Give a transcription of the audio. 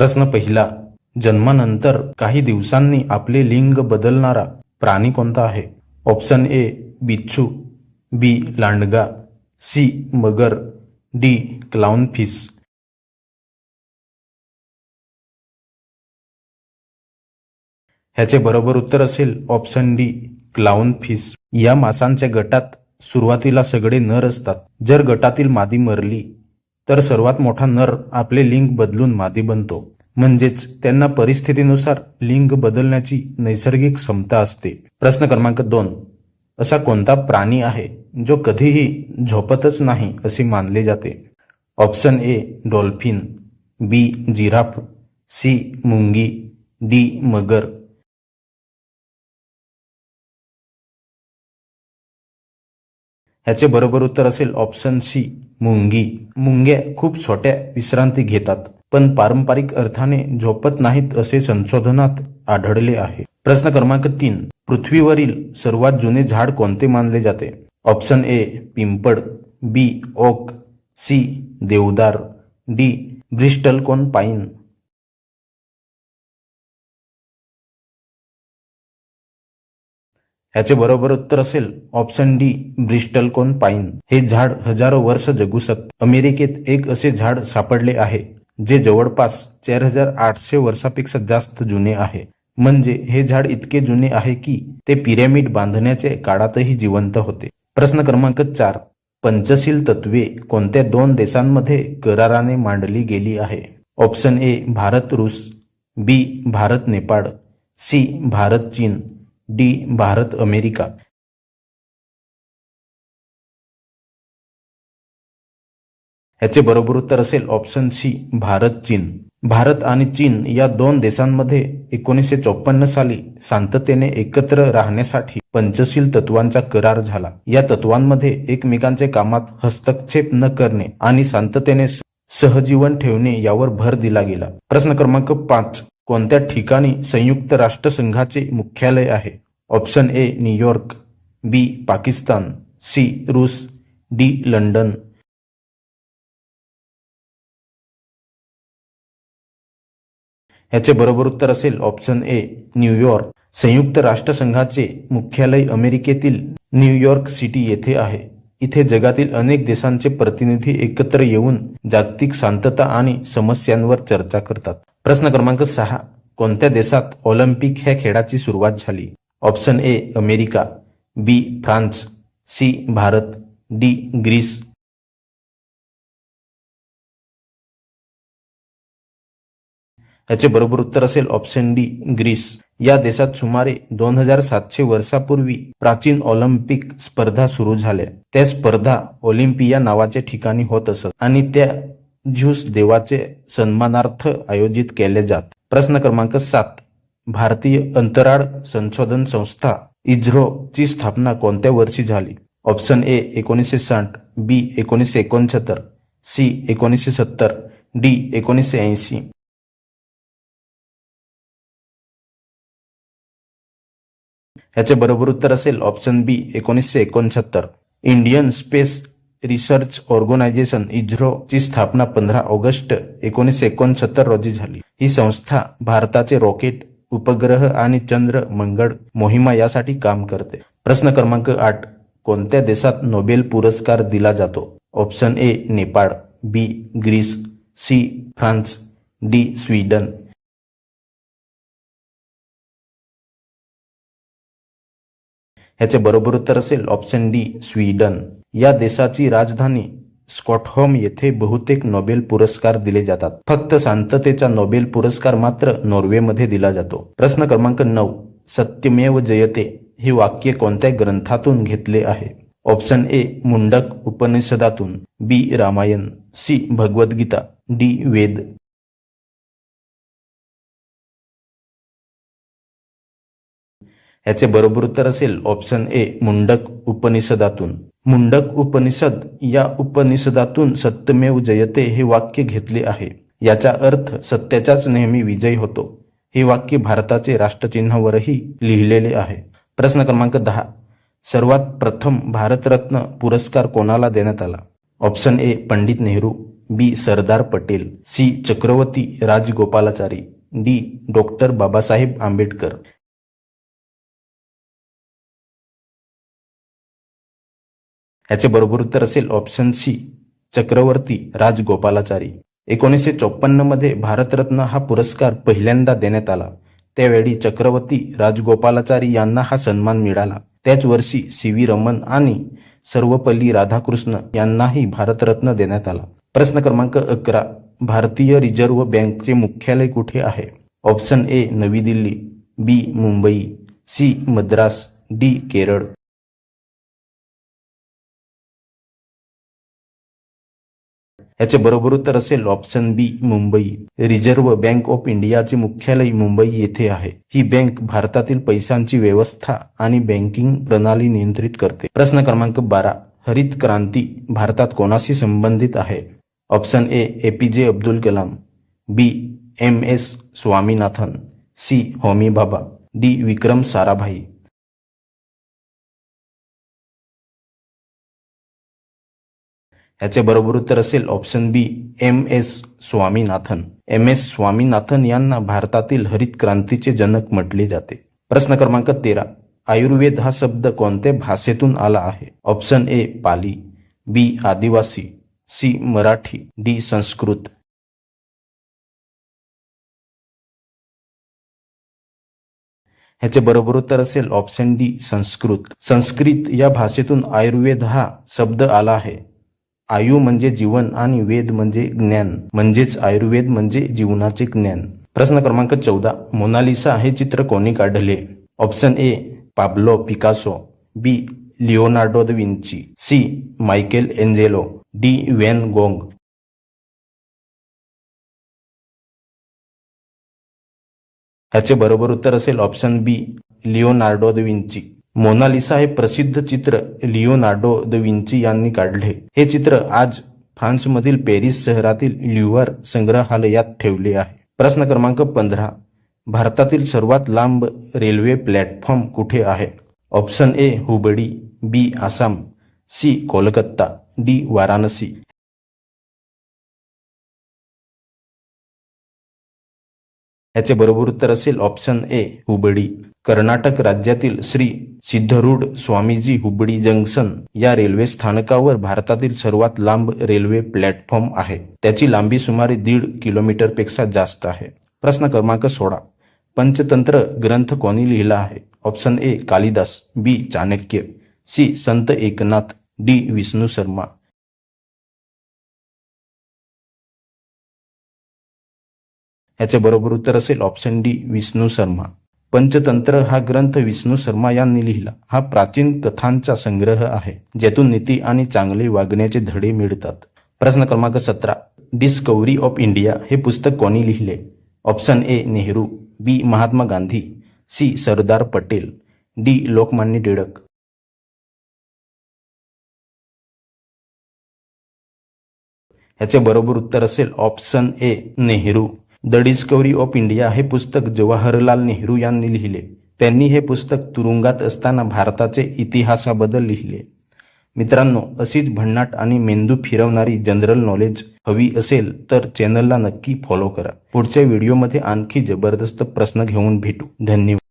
प्रश्न पहिला, जन्मानंतर काही दिवसांनी आपले लिंग बदलणारा प्राणी कोणता आहे? ऑप्शन ए बिच्छू, बी लांडगा, सी मगर, डी क्लाउनफिश. ह्याचे बरोबर उत्तर असेल ऑप्शन डी क्लाउनफिश. या माशांच्या गटात सुरुवातीला सगळे नर असतात. जर गटातील मादी मरली तर सर्वात मोठा नर आपले लिंग बदलून मादी बनतो. म्हणजेच त्यांना परिस्थितीनुसार लिंग बदलण्याची नैसर्गिक क्षमता असते. प्रश्न क्रमांक 2, असा कोणता प्राणी आहे जो कधीही झोपतच नाही असे मानले जाते? Option A dolphin, B giraffe, C मुंगी, डी मगर. ह्याचे बरोबर उत्तर असेल ऑप्शन सी मुंगी. मुंग्या खूप छोट्या विश्रांती घेतात पण पारंपरिक अर्थाने झोपत नाहीत असे संशोधनात आढळले आहे. प्रश्न क्रमांक 3, पृथ्वीवरील सर्वात जुने झाड कोणते मानले जाते? ऑप्शन ए पिंपळ, बी ओक, सी देवदार, डी ब्रिस्टल कोन पाईन. ह्याचे बरोबर उत्तर असेल ऑप्शन डी ब्रिस्टल कोन पाईन. हे झाड हजारो वर्ष जगू शकते. अमेरिकेत एक असे झाड सापडले आहे जे जवळपास 4800 वर्षापेक्षा जास्त जुने आहे. म्हणजे हे झाड इतके जुने आहे की ते पिरॅमिड बांधण्याच्या काळातही जिवंत होते. प्रश्न क्रमांक 4, पंचशील तत्वे कोणत्या 2 देशांमध्ये कराराने मांडली गेली आहे? ऑप्शन ए भारत रूस, बी भारत नेपाळ, सी भारत चीन, डी भारत अमेरिका. ह्याचे बरोबर उत्तर असेल ऑप्शन सी भारत चीन. भारत आणि चीन या 2 देशांमध्ये 1954 साली शांततेने एकत्र राहण्यासाठी पंचशील तत्वांचा करार झाला. या तत्वांमध्ये एकमेकांच्या कामात हस्तक्षेप न करणे आणि शांततेने सहजीवन ठेवणे यावर भर दिला गेला. प्रश्न क्रमांक 5, कोणत्या ठिकाणी संयुक्त राष्ट्रसंघाचे मुख्यालय आहे? Option A New York, B Pakistan, C रूस, डी लंडन. ह्याचे बरोबर उत्तर असेल ऑप्शन ए न्यूयॉर्क. संयुक्त राष्ट्रसंघाचे मुख्यालय अमेरिकेतील न्यूयॉर्क सिटी येथे आहे. इथे जगातील अनेक देशांचे प्रतिनिधी एकत्र येऊन जागतिक शांतता आणि समस्यांवर चर्चा करतात. प्रश्न क्रमांक 6, कोणत्या देशात ऑलिम्पिक ह्या खेळाची सुरुवात झाली? Option A America, B France, C Bharat, D Greece. याचे बरोबर उत्तर असेल ऑप्शन डी ग्रीस. या देशात सुमारे 2700 वर्षापूर्वी प्राचीन ऑलिम्पिक स्पर्धा सुरू झाल्या. त्या स्पर्धा ऑलिम्पिया नावाच्या ठिकाणी होत असत आणि त्या झ्यूस देवाचे सन्मानार्थ आयोजित केल्या जात. प्रश्न क्रमांक 7, भारतीय अंतराळ संशोधन संस्था इस्रो ची स्थापना कोणत्या वर्षी झाली? Option A 1960, B 1969, C 1970, D 1980. ह्याचे बरोबर उत्तर असेल option B 1969. Indian Space Research Organisation ISRO ची स्थापना 15 ऑगस्ट 1969 रोजी झाली. ही संस्था भारताचे रॉकेट, उपग्रह आणि चंद्र मंगळ मोहिमा यासाठी काम करते. प्रश्न क्रमांक 8, कोणत्या देशात नोबेल पुरस्कार दिला जातो? Option A Nepal, B Greece, C France, D Sweden. ह्याचे बरोबर उत्तर असेल ऑप्शन डी स्वीडन. या देशाची राजधानी स्टॉकहोम येथे बहुतेक नोबेल पुरस्कार दिले जातात. फक्त शांततेचा नोबेल पुरस्कार मात्र नॉर्वेमध्ये दिला जातो. प्रश्न क्रमांक 9, सत्यमेव जयते हे वाक्य कोणत्या ग्रंथातून घेतले आहे? ऑप्शन ए मुंडक उपनिषदातून, बी रामायण, सी भगवद्गीता, डी वेद. याचे बरोबर उत्तर असेल ऑप्शन ए मुंडक उपनिषदातून. मुंडक उपनिषद या उपनिषदातून सत्यमेव जयते हे वाक्य घेतले आहे. याचा अर्थ सत्याचाच नेहमी विजय होतो. हे वाक्य भारताचे राष्ट्रचिन्हावरही लिहिलेले आहे. प्रश्न क्रमांक 10, सर्वात प्रथम भारतरत्न पुरस्कार कोणाला देण्यात आला? Option A Pandit Nehru, B Sardar Patel, C Chhatrapati Rajagopalachari, D doctor Babasaheb Ambedkar. याचे बरोबर उत्तर असेल ऑप्शन सी चक्रवर्ती राजगोपालाचारी. 1954 मध्ये भारतरत्न हा पुरस्कार पहिल्यांदा देण्यात आला. त्यावेळी चक्रवर्ती राजगोपालाचारी यांना हा सन्मान मिळाला. त्याच वर्षी सी व्ही रमन आणि सर्वपल्ली राधाकृष्ण यांनाही भारतरत्न देण्यात आला. प्रश्न क्रमांक 11. भारतीय रिझर्व्ह बँकचे मुख्यालय कुठे आहे? Option A Navi Delhi, B Mumbai, C Madras, D Kerala. याचे बरोबर उत्तर असेल option B Mumbai. Reserve bank of इंडियाचे मुख्यालय मुंबई येथे आहे. ही बँक भारतातील पैशांची व्यवस्था आणि बँकिंग प्रणाली नियंत्रित करते. प्रश्न क्रमांक 12. हरित क्रांती भारतात कोणाशी संबंधित आहे? Option A APJ Abdul Kalam, B M S Swaminathan, C Homi Bhabha, D Vikram Sarabhai. याचे बरोबर उत्तर असेल option B M S Swaminathan. M S Swaminathan यांना भारतातील हरित क्रांतीचे जनक म्हटले जाते. प्रश्न क्रमांक 13. आयुर्वेद हा शब्द कोणत्या भाषेतून आला आहे? ऑप्शन ए पाली, बी आदिवासी, सी मराठी, डी संस्कृत. ह्याचे बरोबर उत्तर असेल ऑप्शन डी संस्कृत. संस्कृत या भाषेतून आयुर्वेद हा शब्द आला आहे. आयु म्हणजे जीवन आणि वेद म्हणजे ज्ञान, म्हणजेच आयुर्वेद म्हणजे जीवनाचे ज्ञान. प्रश्न क्रमांक 14. मोनालिसा हे चित्र कोणी काढले? Option A Pablo Picasso, B Leonardo da Vinci, C Michelangelo, D van Gogh. ह्याचे बरोबर उत्तर असेल option B Leonardo da Vinci. Mona Lisa हे प्रसिद्ध चित्र लिओनार्डो द विंची यांनी काढले. हे चित्र आज फ्रान्समधील पॅरिस शहरातील ल्युव्हर संग्रहालयात ठेवले आहे. प्रश्न क्रमांक 15. भारतातील सर्वात लांब रेल्वे प्लॅटफॉर्म कुठे आहे? Option A Hubli, B Assam, C Kolkata, D Varanasi. याचे बरोबर उत्तर असेल ऑप्शन ए हुबळी. कर्नाटक राज्यातील श्री सिद्धरूढ स्वामीजी हुबळी जंक्शन या रेल्वे स्थानकावर भारतातील सर्वात लांब रेल्वे प्लॅटफॉर्म आहे. त्याची लांबी सुमारे 1.5 किलोमीटरपेक्षा जास्त आहे. प्रश्न क्रमांक 16. पंचतंत्र ग्रंथ कोणी लिहिला आहे? Option A Kalidas, B Chanakya, C Sant Eknath, D Vishnu Sharma. याचे बरोबर उत्तर असेल ऑप्शन डी विष्णू शर्मा. पंचतंत्र हा ग्रंथ विष्णू शर्मा यांनी लिहिला. हा प्राचीन कथांचा संग्रह आहे, ज्यातून नीती आणि चांगले वागण्याचे धडे मिळतात. प्रश्न क्रमांक 17. डिस्कव्हरी ऑफ इंडिया हे पुस्तक कोणी लिहिले? Option A Nehru, B Mahatma Gandhi, C Sardar Patel, D Lokmanya Tilak. याचे बरोबर उत्तर असेल option A Nehru. The discovery of India हे पुस्तक जवाहरलाल नेहरू यांनी लिहिले. त्यांनी हे पुस्तक तुरुंगात असताना भारताचे इतिहासाबद्दल लिहिले. मित्रांनो, अशीच भन्नाट आणि मेंदू फिरवणारी जनरल नॉलेज हवी असेल तर चॅनलला नक्की फॉलो करा. पुढच्या व्हिडिओमध्ये आणखी जबरदस्त प्रश्न घेऊन भेटू. धन्यवाद.